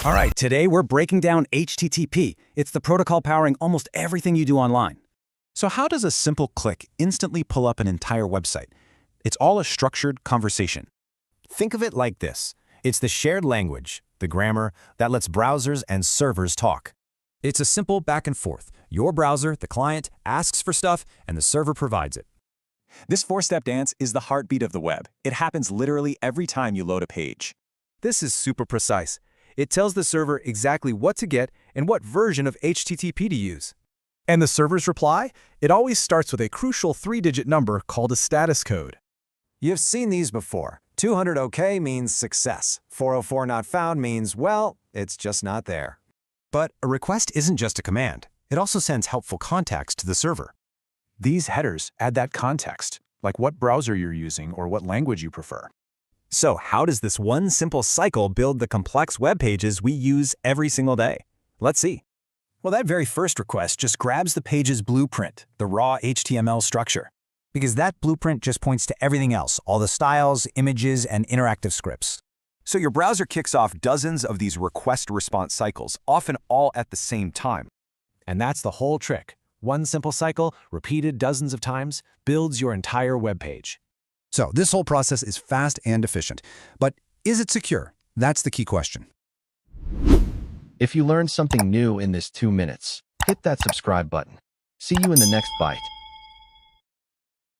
All right, today we're breaking down HTTP. It's the protocol powering almost everything you do online. So how does a simple click instantly pull up an entire website? It's all a structured conversation. Think of it like this. It's the shared language, the grammar, that lets browsers and servers talk. It's a simple back and forth. Your browser, the client, asks for stuff, and the server provides it. This four-step dance is the heartbeat of the web. It happens literally every time you load a page. This is super precise. It tells the server exactly what to get and what version of HTTP to use. And the server's reply? It always starts with a crucial 3-digit number called a status code. You've seen these before. 200 OK means success. 404 not found means, well, it's just not there. But a request isn't just a command. It also sends helpful context to the server. These headers add that context, like what browser you're using or what language you prefer. So how does this one simple cycle build the complex web pages we use every single day? Let's see. Well, that very first request just grabs the page's blueprint, the raw HTML structure. Because that blueprint just points to everything else, all the styles, images, and interactive scripts. So your browser kicks off dozens of these request-response cycles, often all at the same time. And that's the whole trick. One simple cycle, repeated dozens of times, builds your entire web page. So this whole process is fast and efficient. But is it secure? That's the key question. If you learned something new in this 2 minutes, hit that subscribe button. See you in the next bite.